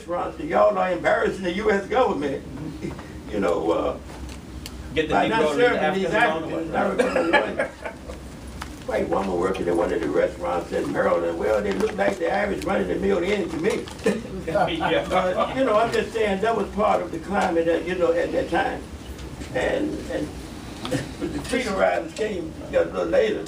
restaurants, y'all are embarrassing the U.S. government. You know, Get the by not Negro serving these Africans. I remember one white woman working in one of the restaurants in Maryland. Well, they look like the average run-of-the-mill Indian to me. You know, I'm just saying that was part of the climate that, you know, at that time. And but the freedom riders came a little later.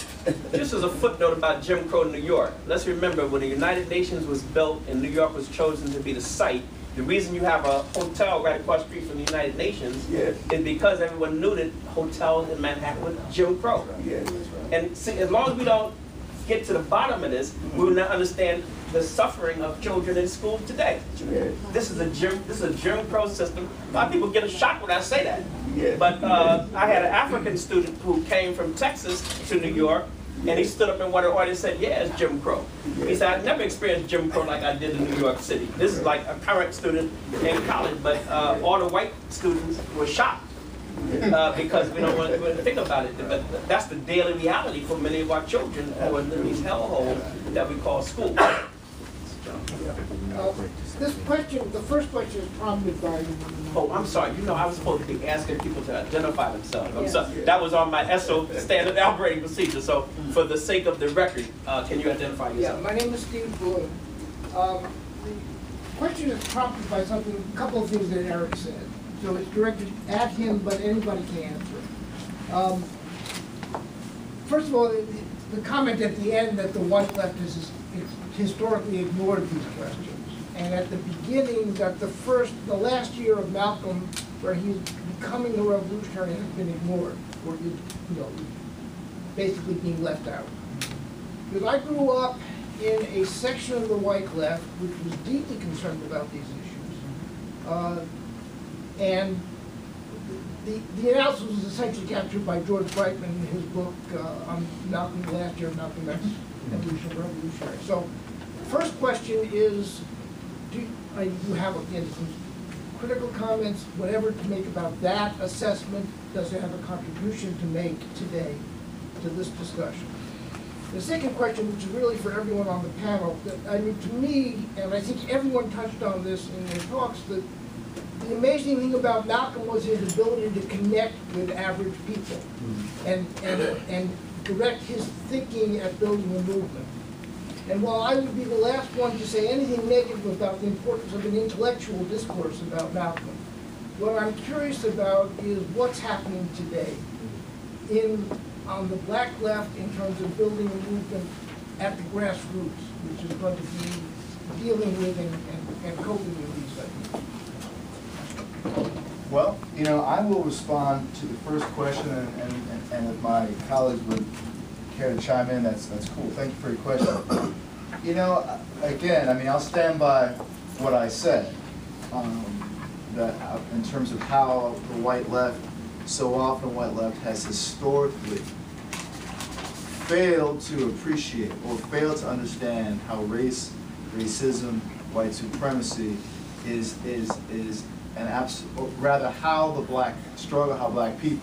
Just as a footnote about Jim Crow in New York, let's remember when the United Nations was built and New York was chosen to be the site, the reason you have a hotel right across the street from the United Nations is because everyone knew that hotels in Manhattan were Jim Crow. Yes. And see, as long as we don't get to the bottom of this, we will not understand the suffering of children in school today. Yes. This is a Jim Crow system. A lot of people get a shock when I say that. Yes. But I had an African student who came from Texas to New York, and he stood up in one of the audience and said, yeah, it's Jim Crow. He said, I never experienced Jim Crow like I did in New York City. This is like a current student in college, but all the white students were shocked because we don't want to think about it. But that's the daily reality for many of our children who are in these hellholes that we call school. This question, the first question is prompted by... Oh, I'm sorry. You know, I was supposed to be asking people to identify themselves. I'm Yes. sorry. That was on my SO standard operating procedure. So, for the sake of the record, can you identify yourself? Yeah, my name is Steve Bloom. The question is prompted by something, a couple of things that Erik said. So it's directed at him, but anybody can answer. First of all, the comment at the end that the white left has historically ignored these questions. And at the beginning, that the last year of Malcolm, where he's becoming a revolutionary, has been ignored, or you know, basically being left out. Because I grew up in a section of the white left which was deeply concerned about these issues. And the analysis was essentially captured by George Brightman in his book on Malcolm last year, Malcolm X, Evolution of Revolutionary. So, first question is, do you have again some critical comments, whatever to make about that assessment? Does it have a contribution to make today to this discussion? The second question, which is really for everyone on the panel, that I mean, to me, and I think everyone touched on this in their talks, that the amazing thing about Malcolm was his ability to connect with average people and direct his thinking at building a movement. And while I would be the last one to say anything negative about the importance of an intellectual discourse about Malcolm, what I'm curious about is what's happening today on the black left in terms of building a movement at the grassroots, which is going to be dealing with and coping with these ideas. Well, you know, I will respond to the first question, and if my colleagues would care to chime in, that's cool. Thank you for your question. You know, again, I mean, I'll stand by what I said, that in terms of how the white left, so often the white left has historically failed to appreciate or failed to understand how racism, white supremacy is an absolute, or rather how the black struggle, how black people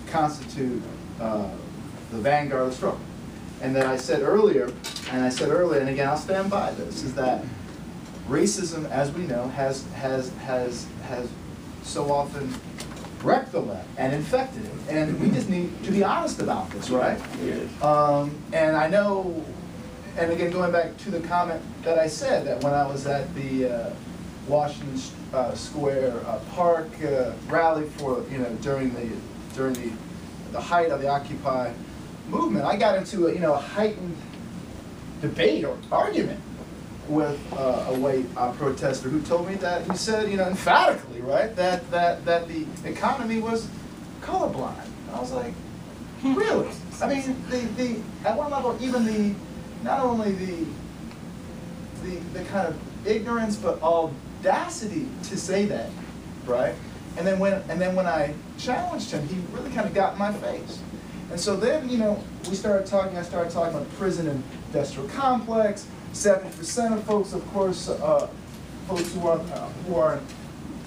constitute the vanguard of the struggle. And that I said earlier, and again I'll stand by this, is that racism, as we know, has so often wrecked the left and infected it. And we just need to be honest about this, right? Yes. And I know, and again going back to the comment that I said, that when I was at the Washington Square Park rally for, you know, during the height of the Occupy movement, I got into a heightened debate or argument with a white protester who told me that, he said, you know, emphatically, right, that the economy was colorblind. And I was like, really? I mean, at one level, even not only the kind of ignorance, but audacity to say that, right? And then when I challenged him, he really kind of got in my face. And so then, you know, I started talking about the prison and industrial complex. 70% of folks, of course, folks who are in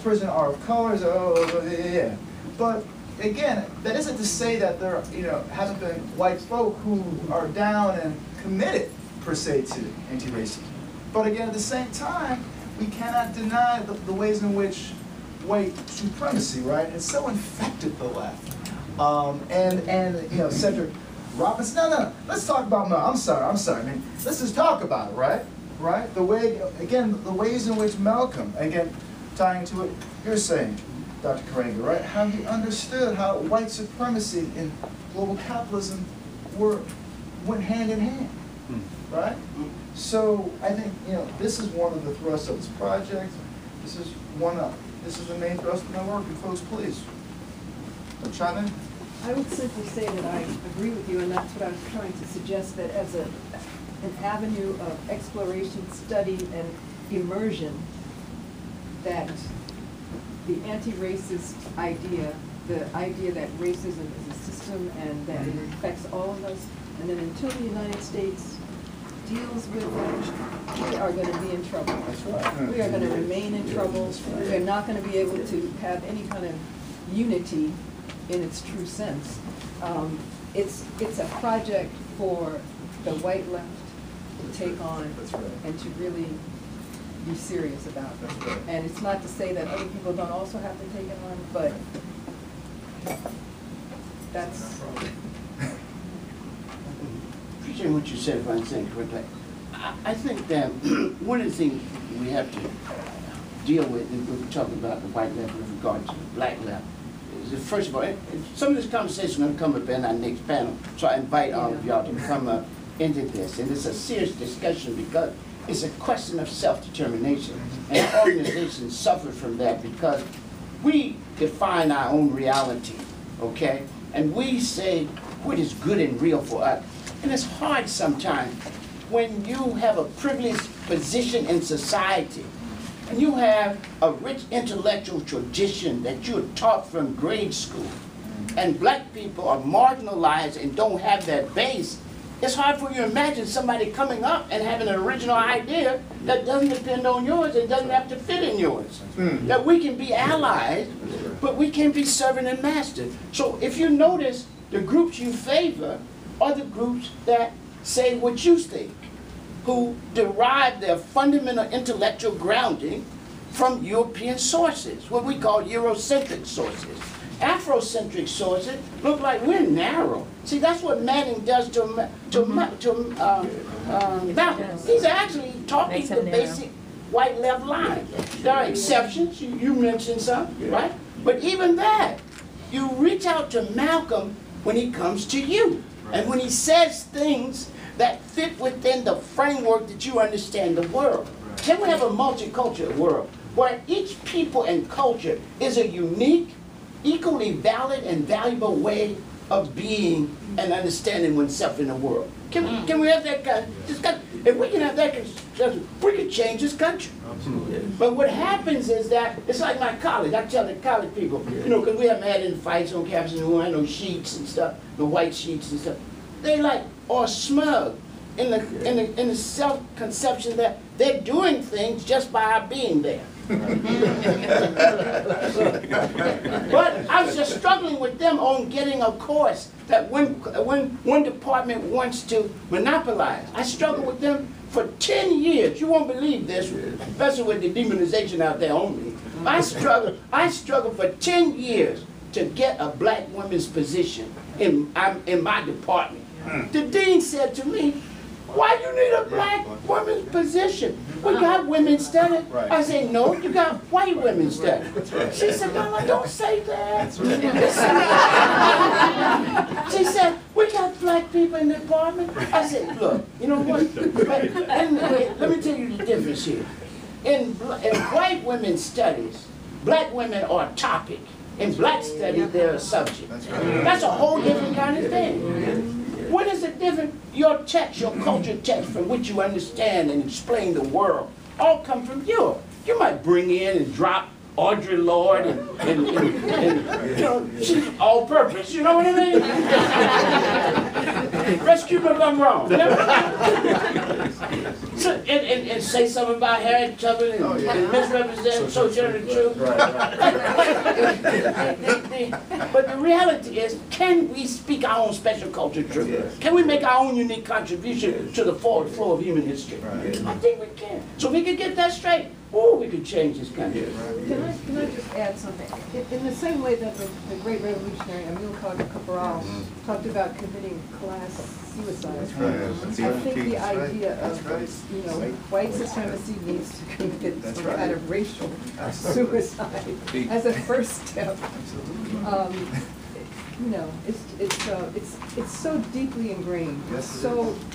prison are of colors. Oh, yeah. But again, that isn't to say that there, you know, haven't been white folk who are down and committed per se to anti-racism. But again, at the same time, we cannot deny the ways in which white supremacy, right, has so infected the left. And you know, Cedric Robinson, no, let's talk about Malcolm. I'm sorry, man. Let's just talk about it, right? Right? The way, again, the ways in which Malcolm, again, tying to what you're saying, Dr. Karenga, right? How he understood how white supremacy and global capitalism went hand in hand, right? So I think, you know, this is one of the thrusts of this project. This is the main thrust of my work. And folks, please, chime in. I would simply say that I agree with you, and that's what I was trying to suggest, that as an avenue of exploration, study, and immersion, that the anti-racist idea, the idea that racism is a system and that it affects all of us, and then until the United States deals with that, we are going to be in trouble. That's right. We are going to remain in trouble. We are not going to be able to have any kind of unity in its true sense. It's a project for the white left to take on and to really be serious about. And it's not to say that other people don't also have to take it on, but that's... Appreciate what you said, if I'm saying correctly. I think that one of the things we have to deal with when we talk about the white left with regard to the black left is that, first of all, and some of this conversation is going to come up in our next panel, so I invite all of y'all to come up into this. And it's a serious discussion because it's a question of self-determination. And our organization suffered from that because we define our own reality, okay? And we say what is good and real for us. And it's hard sometimes when you have a privileged position in society and you have a rich intellectual tradition that you're taught from grade school, and black people are marginalized and don't have that base. It's hard for you to imagine somebody coming up and having an original idea that doesn't depend on yours and doesn't have to fit in yours. That we can be allies, but we can't be servant and master. So if you notice, the groups you favor are the groups that say what you think, who derive their fundamental intellectual grounding from European sources, what we call Eurocentric sources. Afrocentric sources look like we're narrow. See, that's what Manning does to Malcolm. He's actually talking the basic white left line. There are exceptions, you mentioned some, right? But even that, you reach out to Malcolm when he comes to you. And when he says things that fit within the framework that you understand the world. Can we have a multicultural world where each people and culture is a unique, equally valid and valuable way of being and understanding oneself in the world? Can we have that kind of discussion? If we can have that discussion, we can change this country. Absolutely. But what happens is that, it's like my college. I tell the college people, you know, because we haven't had any fights on campus, and we had no sheets and stuff, no white sheets and stuff. They like are smug in the self-conception that they're doing things just by our being there. But I was just struggling with them on getting a course that when one department wants to monopolize. I struggled with them for 10 years. You won't believe this, especially with the demonization out there on me. I struggled for 10 years to get a black woman's position in my department. The dean said to me, "Why you need a black woman's position? We got women studying." I said, "No, you got white women studying." She said, "Mama, don't say that." She said, "We got black people in the department." I said, "Look, you know what? Let me tell you the difference here. In white women's studies, black women are a topic. In black studies, they're a subject. That's a whole different kind of thing. What is the difference? Your text, your culture text from which you understand and explain the world, all come from Europe. You might bring in and drop Audre Lorde and you know, she's all purpose, you know what I mean? Rescue me if I'm wrong. And say something about Harriet Tubman and misrepresent Sojourner Truth. But the reality is, can we speak our own special culture truth? Can we make our own unique contribution to the forward flow of human history? I think we can. So if we could get that straight, we could change this country. Can I just add something? In the same way that the great revolutionary Amilcar Cabral talked about committing class suicide, I think the idea of, you know, white supremacy needs to commit some kind of racial suicide as a first step. You know, it's so deeply ingrained.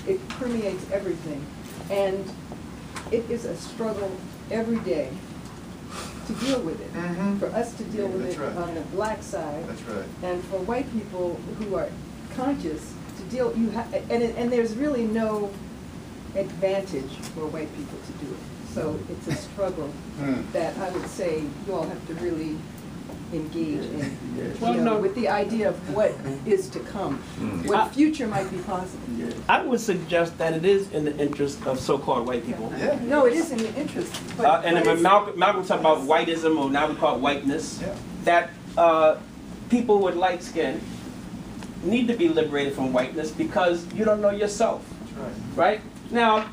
It permeates everything, and it is a struggle every day to deal with it. For us to deal with it on the black side, and for white people who are conscious to deal, and there's really no advantage for white people to do it. So it's a struggle that I would say you all have to really engage in, you know, with the idea of what is to come, what future might be possible. I would suggest that it is in the interest of so-called white people. No, it is in the interest. And when Malcolm talked about whiteism, or now we call it whiteness, that people with light skin need to be liberated from whiteness because you don't know yourself. Right? Now,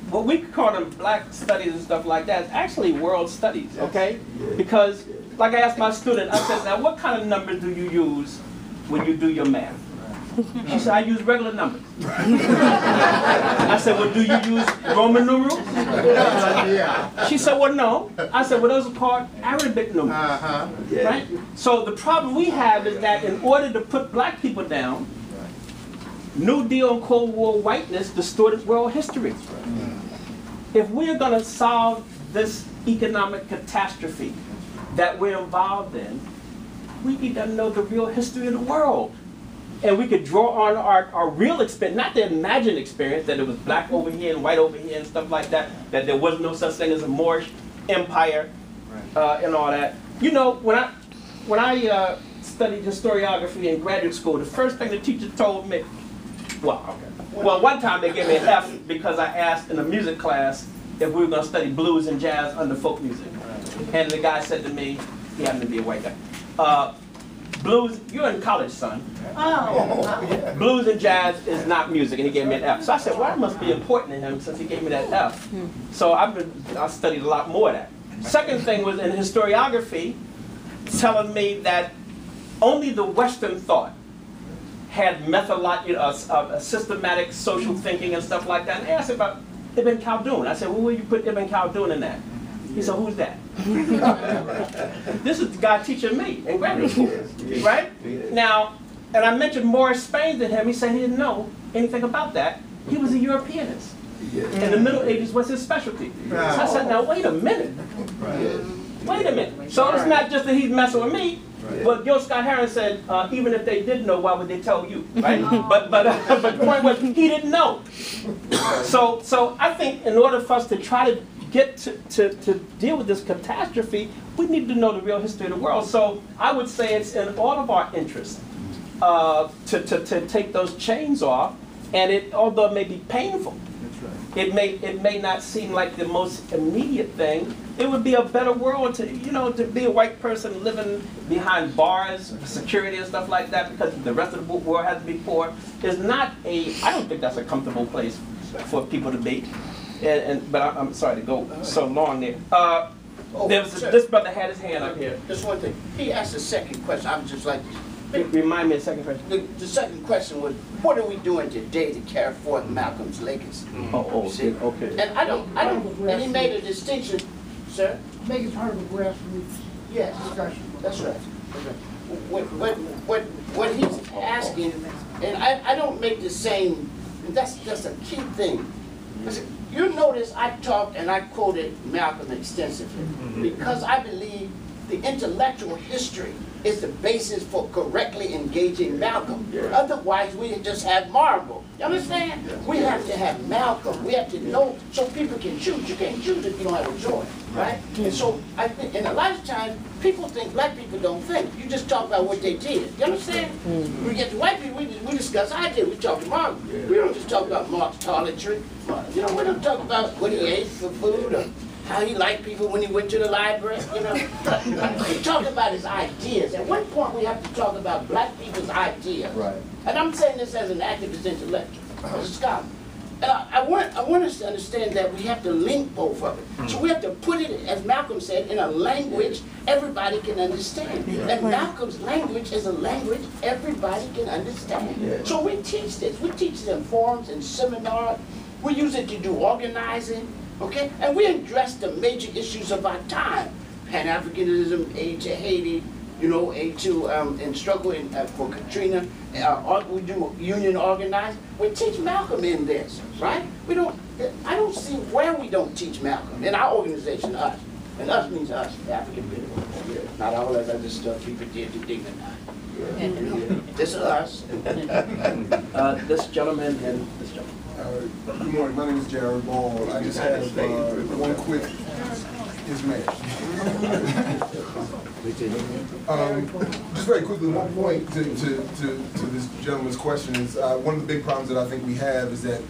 what we call them black studies and stuff like that is actually world studies, okay? Because, like I asked my student, I said, now what kind of numbers do you use when you do your math? She said, I use regular numbers. I said, well, do you use Roman numerals? She said, well, no. I said, well, those are called Arabic numerals. Right? So the problem we have is that in order to put black people down, New Deal and Cold War whiteness distorted world history. If we're going to solve this economic catastrophe that we're involved in, we need to know the real history of the world. And we could draw on our real experience, not the imagined experience that it was black over here and white over here and stuff like that, that there was no such thing as a Moorish empire and all that. You know, when I studied historiography in graduate school, the first thing the teacher told me, well, one time they gave me an F because I asked in a music class if we were going to study blues and jazz under folk music. And the guy said to me, he happened to be a white guy, blues, you're in college, son. Blues and jazz is not music, and he gave me an F. So I said, well, that must be important to him since he gave me that F. So I studied a lot more of that. Second thing was in historiography, telling me that only the Western thought had systematic social thinking and stuff like that. And they asked about Ibn Khaldun. I said, well, where you put Ibn Khaldun in that? He said, who's that? This is the guy teaching me in graduate school, right? Now, and I mentioned Moorish Spain to him. He said he didn't know anything about that. He was a Europeanist. In the Middle Ages was his specialty. So I said, now, wait a minute. Wait a minute. So it's not just that he's messing with me. But Gil Scott Heron said, even if they did know, why would they tell you, right? But the point was, he didn't know. So I think in order for us to try to get to deal with this catastrophe, we need to know the real history of the world. So I would say it's in all of our interests to take those chains off, and although it may be painful, it may not seem like the most immediate thing. It would be a better world to be a white person living behind bars, security and stuff like that, because the rest of the world has to be poor. I don't think that's a comfortable place for people to be. But I'm sorry to go so long there. This brother had his hand up here. Just one thing. He asked a second question. I would just like to remind me of the second question. The second question was, what are we doing today to carry forth Malcolm's legacy? Okay. And I don't. And he made a distinction, sir. Make it part of a grassroots discussion. That's right. What he's asking, and I don't make the same. That's a key thing. You notice I talked and I quoted Malcolm extensively because I believe the intellectual history is the basis for correctly engaging Malcolm. Otherwise, we just have Marvel. You understand? We have to have Malcolm. We have to know so people can choose. You can't choose if you don't have a choice, right? And so I think, and a lot of times, people think black people don't think. You just talk about what they did. You understand? We get to white people, we discuss ideas. We talk to Marx. We don't just talk about Marx toiletry. You know, we don't talk about what he ate for food or how he liked people when he went to the library, you know. We talk about his ideas. At one point, we have to talk about black people's ideas. Right. And I'm saying this as an activist intellectual, as a scholar. And I want us to understand that we have to link both of it. So we have to put it, as Malcolm said, in a language everybody can understand. And Malcolm's language is a language everybody can understand. So we teach this. We teach it in forums and seminars. We use it to do organizing. Okay? And we address the major issues of our time. Pan-Africanism, aid to Haiti, you know, aid to, and struggle for Katrina. We do union organizing. We teach Malcolm in this, right? I don't see where we don't teach Malcolm. In our organization, us. And us means us, the African people. Not all that other stuff people did to dignize. This is us. This gentleman and this gentleman. Good morning, my name is Jared Ball. I just have one quick, yes ma'am. Just very quickly, one point to this gentleman's question is, one of the big problems that I think we have is that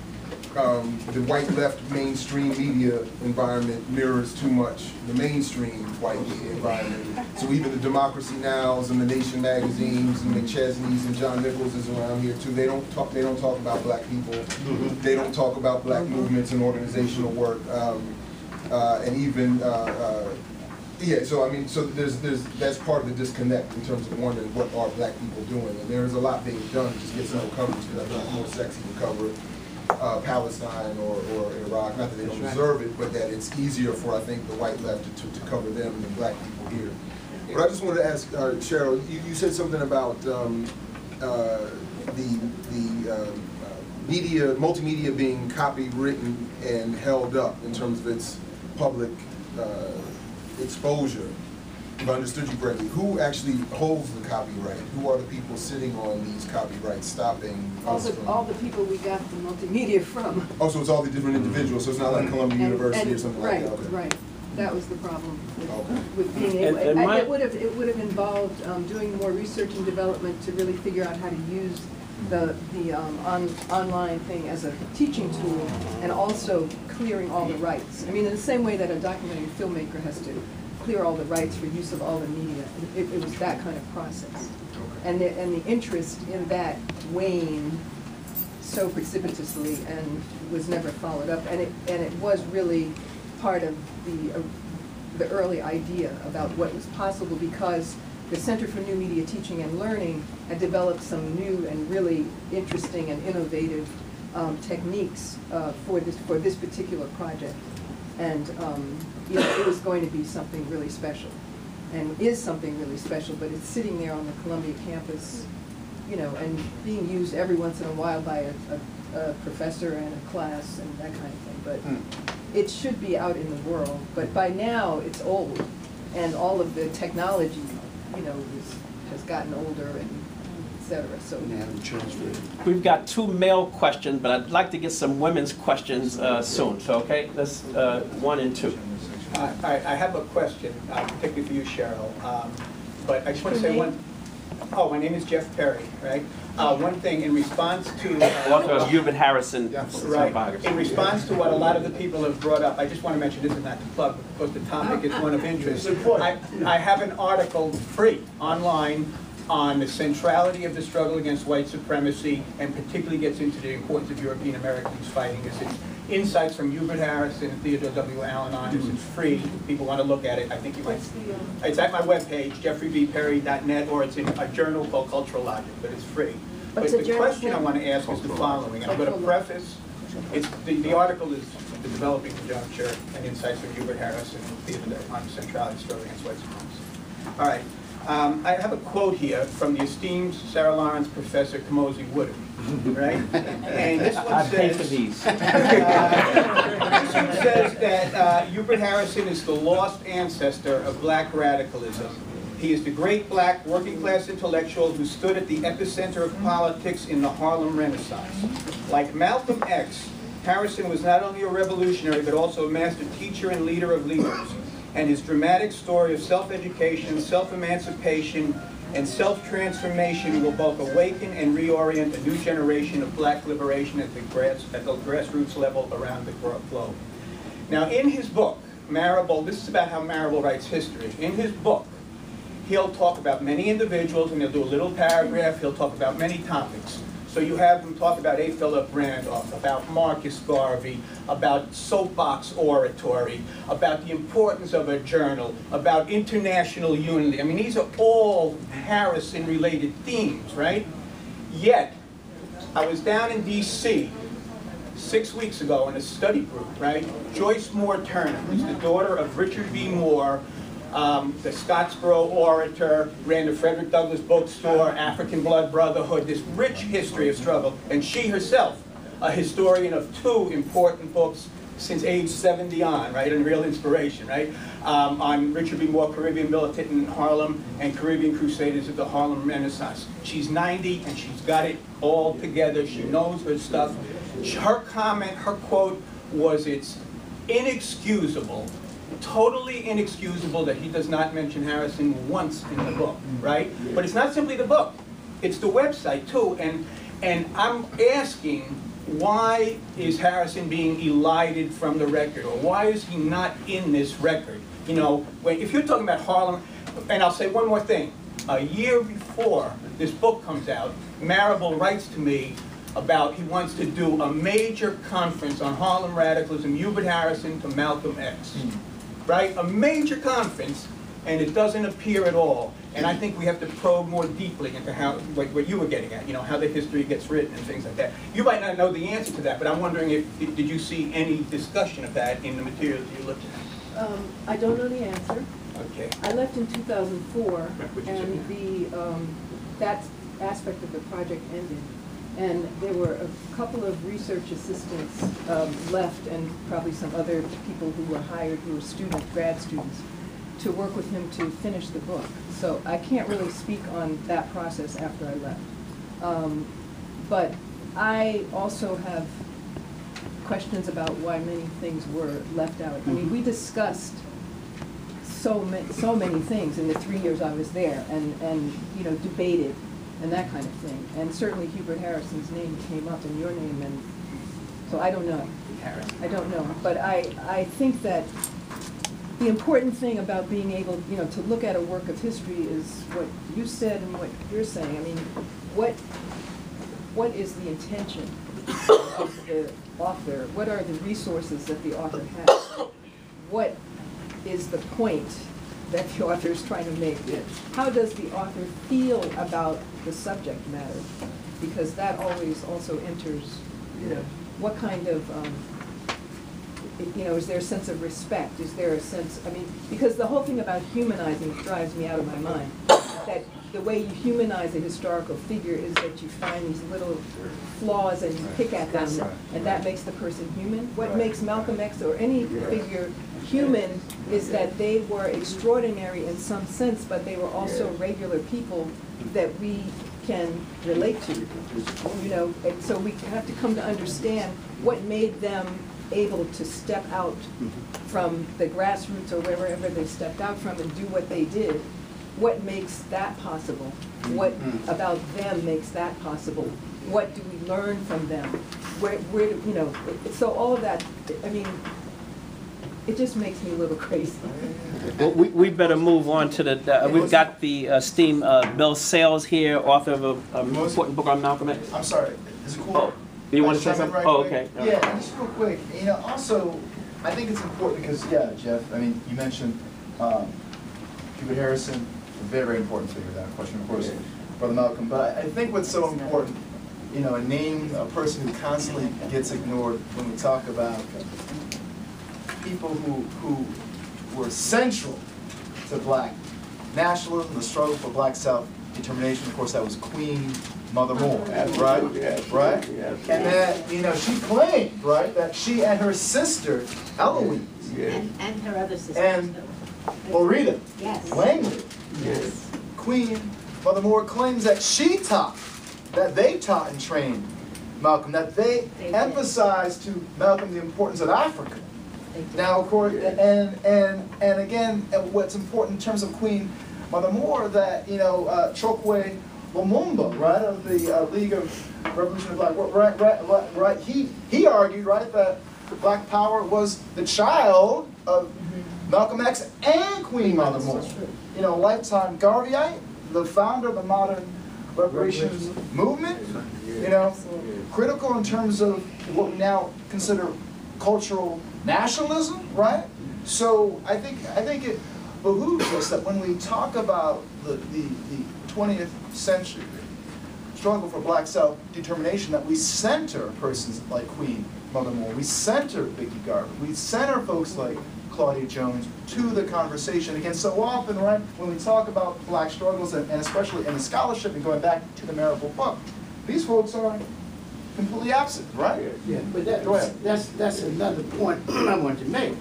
the white left mainstream media environment mirrors too much the mainstream white media environment. So even the Democracy Nows and the Nation magazines and McChesney's and John Nichols is around here too. They don't talk about black people. They don't talk about black movements and organizational work. And even yeah. So I mean, so that's part of the disconnect in terms of wondering what are black people doing. And there is a lot being done. It just gets no coverage because I think it's more sexy to cover Palestine or Iraq, not that they don't deserve it, but that it's easier for, I think, the white left to cover them than black people here. But I just wanted to ask, Cheryl, you said something about the media, multimedia being copywritten and held up in terms of its public exposure. If I understood you correctly, who actually holds the copyright? Who are the people sitting on these copyrights, stopping us from... All the people we got the multimedia from. Oh, so it's all the different individuals, so it's not like Columbia University or something like that? Okay. Right. That was the problem with, with being And able. It would have involved doing more research and development to really figure out how to use the online thing as a teaching tool, and also clearing all the rights. I mean, in the same way that a documentary filmmaker has to clear all the rights for use of all the media. It was that kind of process. And the interest in that waned so precipitously and was never followed up. And it was really part of the early idea about what was possible, because the Center for New Media Teaching and Learning had developed some new and really interesting and innovative techniques for this particular project. And you know, it was going to be something really special, and is something really special, but it's sitting there on the Columbia campus, you know, and being used every once in a while by a professor and a class and that kind of thing. But it should be out in the world. But by now, it's old, and all of the technology, you know, has gotten older and et cetera. So we've got two male questions, but I'd like to get some women's questions soon. So okay, let's 1 and 2. I have a question, particularly for you, Cheryl. But I just want to say one. Oh, my name is Jeff Perry, right? One thing in response to author of Hubert Harrison, right? In response to what a lot of the people have brought up, I just want to mention, this is not the plug, but because the topic is one of interest. I have an article free online on the centrality of the struggle against white supremacy, and particularly gets into the importance of European Americans fighting this. It's insights from Hubert Harrison and Theodore W. Allen on this. It's free. People want to look at it. I think you might. It's at my webpage, jeffreybperry.net, or it's in a journal called Cultural Logic, but it's free. But the question I want to ask is the following. I'm going to preface. The article is The Developing Conjuncture and Insights from Hubert Harrison and Theodore on the Centrality of the Struggle Against White Supremacy. All right. I have a quote here from the esteemed Sarah Lawrence professor Komozi Woodard, right? And this one says, this Harrison says that Hubert Harrison is the lost ancestor of black radicalism. He is the great black working class intellectual who stood at the epicenter of politics in the Harlem Renaissance. Like Malcolm X, Harrison was not only a revolutionary but also a master teacher and leader of leaders. And his dramatic story of self-education, self-emancipation, and self-transformation will both awaken and reorient a new generation of black liberation at the grassroots level around the globe. Now, in his book, Marable, this is about how Marable writes history. In his book, he'll talk about many individuals, and he'll do a little paragraph. He'll talk about many topics. So you have him talk about A. Philip Randolph, about Marcus Garvey, about soapbox oratory, about the importance of a journal, about international unity. I mean, these are all Harrison-related themes, right? Yet, I was down in D.C. 6 weeks ago in a study group, right? Joyce Moore Turner, who's the daughter of Richard B. Moore, the Scottsboro orator, ran the Frederick Douglass bookstore, African Blood Brotherhood, this rich history of struggle. And she herself, a historian of 2 important books since age 70 on, right, and real inspiration, right, on Richard B. Moore, Caribbean Militant in Harlem, and Caribbean Crusaders of the Harlem Renaissance. She's 90, and she's got it all together. She knows her stuff. Her comment, her quote was, "It's inexcusable, totally inexcusable that he does not mention Harrison once in the book," right? But it's not simply the book, it's the website too, and I'm asking, why is Harrison being elided from the record, or why is he not in this record? You know, if you're talking about Harlem, and I'll say one more thing, a year before this book comes out, Marable writes to me about he wants to do a major conference on Harlem radicalism, Hubert Harrison to Malcolm X. Right? A major conference, and it doesn't appear at all. And I think we have to probe more deeply into how, what you were getting at, you know, how the history gets written and things like that. You might not know the answer to that, but I'm wondering did you see any discussion of that in the materials you looked at? I don't know the answer. Okay. I left in 2004, and that aspect of the project ended. And there were a couple of research assistants left, and probably some other people who were hired who were grad students, to work with him to finish the book. So I can't really speak on that process after I left. But I also have questions about why many things were left out. I mean, we discussed so many things in the 3 years I was there, and you know, debated and that kind of thing. And certainly Hubert Harrison's name came up, and your name, and so I don't know. I don't know. But I think that the important thing about being able, you know, to look at a work of history is what you said and what you're saying. I mean, what is the intention of the author? What are the resources that the author has? What is the point that the author is trying to make? How does the author feel about the subject matter? Because that always also enters, you know, what kind of, you know, is there a sense of respect? Is there a sense, I mean, because the whole thing about humanizing drives me out of my mind. That the way you humanize a historical figure is that you find these little flaws and you pick at them, and that makes the person human. What makes Malcolm X or any figure human is that they were extraordinary in some sense, but they were also regular people that we can relate to, you know. And so we have to come to understand what made them able to step out from the grassroots or wherever they stepped out from and do what they did. What makes that possible? What about them makes that possible? What do we learn from them? Where you know, so all of that, I mean, it just makes me a little crazy. Well, we better move on to the, we've got the esteemed Bill Sales here, author of an important book on Malcolm X. I'm sorry, is it cool? Oh, you want to say something? Right Oh, quick? okay. Yeah, just real quick. You know, also, I think it's important because, yeah, Jeff, I mean, you mentioned Hubert Harrison, a very, very important figure, without question, of course, Brother Malcolm. But I think what's so important, you know, a name, a person who constantly gets ignored when we talk about people who were central to black nationalism, the struggle for black self-determination. Of course, that was Queen Mother Moore, Absolutely, right? absolutely, Right? absolutely. And that, you know, she claimed, right, that she and her sister, Eloise, Yes, And her other sisters. and Loretta Yes. Langley, yes, Queen Mother Moore claims that they taught and trained Malcolm, that they They did. emphasized to Malcolm the importance of Africa. They did. Now, of course, and again, what's important in terms of Queen Mother Moore, that, you know, Chokwe Lumumba, right, of the League of Revolution of Black, right, he argued, right, that Black Power was the child of Malcolm X and Queen Mother Moore. You know, lifetime Garveyite, the founder of the modern reparations movement, you know, critical in terms of what we now consider cultural nationalism, right? So I think it behooves us that when we talk about the 20th century struggle for Black self-determination, that we center persons like Queen Mother Moore, we center Vicki Garber, we center folks like Claudia Jones to the conversation. Again, so often, right, when we talk about Black struggles, and especially in the scholarship, and going back to the Marable book, these folks are completely absent, right? Yeah, but Go ahead. that's another point I want to make,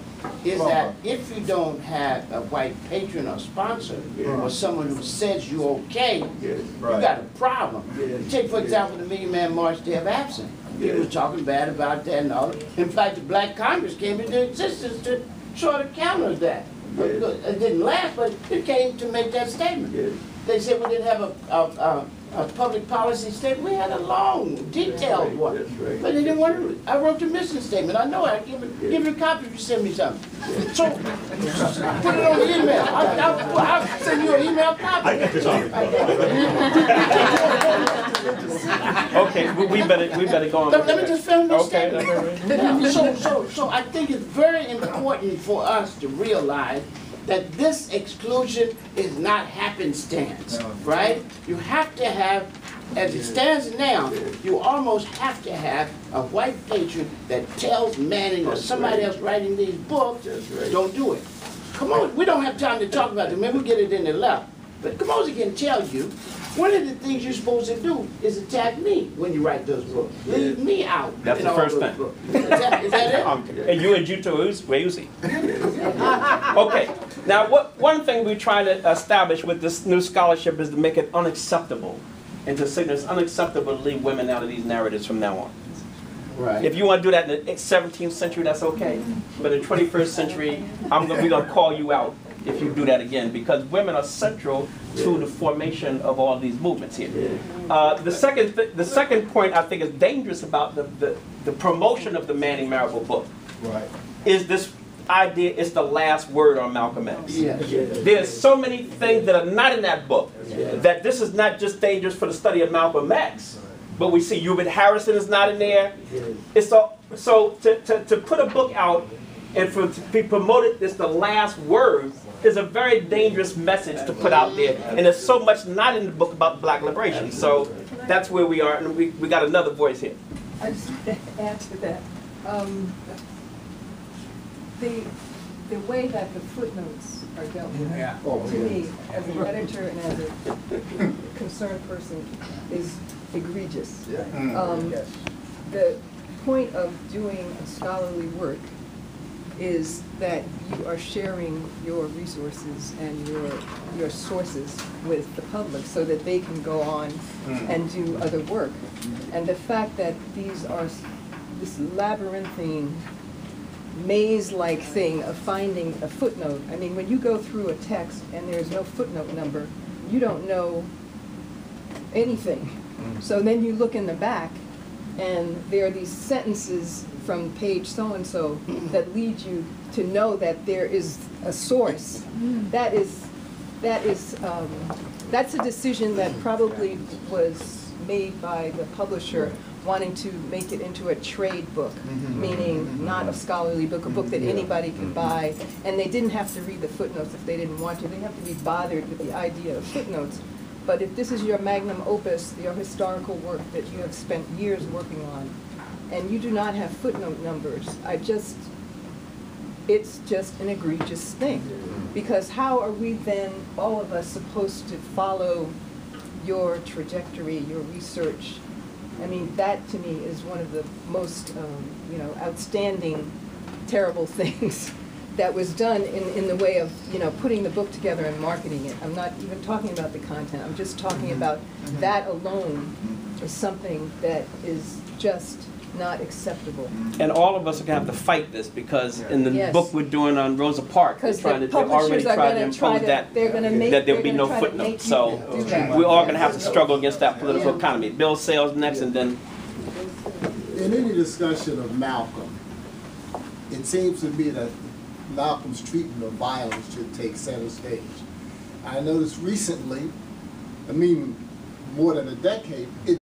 is that if you don't have a white patron or sponsor, or someone who says you're okay, yes. you got a problem. Yes. Take, for example, the Million Man March Day of Absence. People was talking bad about that and all. In fact, the Black Congress came into existence to sort of counter that. Yes. It didn't last, but it came to make that statement. Yes. They said we didn't have a public policy statement. We had a long, detailed one. That's right. But they didn't want to. I wrote the mission statement. I know I give you a copy if you send me something. So put it on the email. I'll send you an email copy. I got this on. Okay, we better go on. Let me just film this Okay. statement. So I think it's very important for us to realize that this exclusion is not happenstance, right? You have to have, as it stands now, you almost have to have a white patron that tells Manning or somebody else writing these books, don't do it. Come on, we don't have time to talk about it. Maybe we'll get it in the left. But Komozi can tell you, one of the things you're supposed to do is attack me when you write those books. Leave me out. That's in the all first those thing. books. Is that it? And you and Juto, where you see? Okay, now one thing we're trying to establish with this new scholarship is to make it unacceptable, and to say it's unacceptable to leave women out of these narratives from now on. Right. If you want to do that in the 17th century, that's okay. But in the 21st century, we're going to call you out if you do that again, because women are central to the formation of all these movements here. The second point I think is dangerous about the promotion of the Manning Marable book, is this idea it's the last word on Malcolm X. There's so many things that are not in that book, that this is not just dangerous for the study of Malcolm X, but we see Hubert Harrison is not in there. It's so to put a book out and for it to be promoted as the last word is a very dangerous message to put out there. And there's so much not in the book about Black liberation. So that's where we are, and we got another voice here. I just want to add to that. The way that the footnotes are dealt with, to me, as an editor and as a concerned person, is egregious. The point of doing a scholarly work is that you are sharing your resources and your sources with the public so that they can go on and do other work. And the fact that these are this labyrinthine, maze-like thing of finding a footnote. I mean, when you go through a text and there's no footnote number, you don't know anything. So then you look in the back and there are these sentences from page so-and-so that lead you to know that there is a source. That's a decision that probably was made by the publisher wanting to make it into a trade book, meaning not a scholarly book, a book that anybody can buy, and they didn't have to read the footnotes if they didn't want to. They didn't have to be bothered with the idea of footnotes. But if this is your magnum opus, your historical work that you have spent years working on, and you do not have footnote numbers, it's just an egregious thing. Because how are we then, all of us, supposed to follow your trajectory, your research. I mean, that to me is one of the most, outstanding, terrible things that was done in the way of, putting the book together and marketing it. I'm not even talking about the content. I'm just talking about that alone is something that is just not acceptable. And all of us are gonna have to fight this, because in the Yes. book we're doing on Rosa Parks, they're Because trying the to, they've already publishers are tried to gonna try impose that, to, they're gonna make, that they're there'll be gonna no try to footnote. make So people do that. we're all gonna have to struggle against that political Yeah. economy. Bill Sales next, and then In any discussion of Malcolm, it seems to me that Malcolm's treatment of violence should take center stage. I noticed recently, more than a decade, it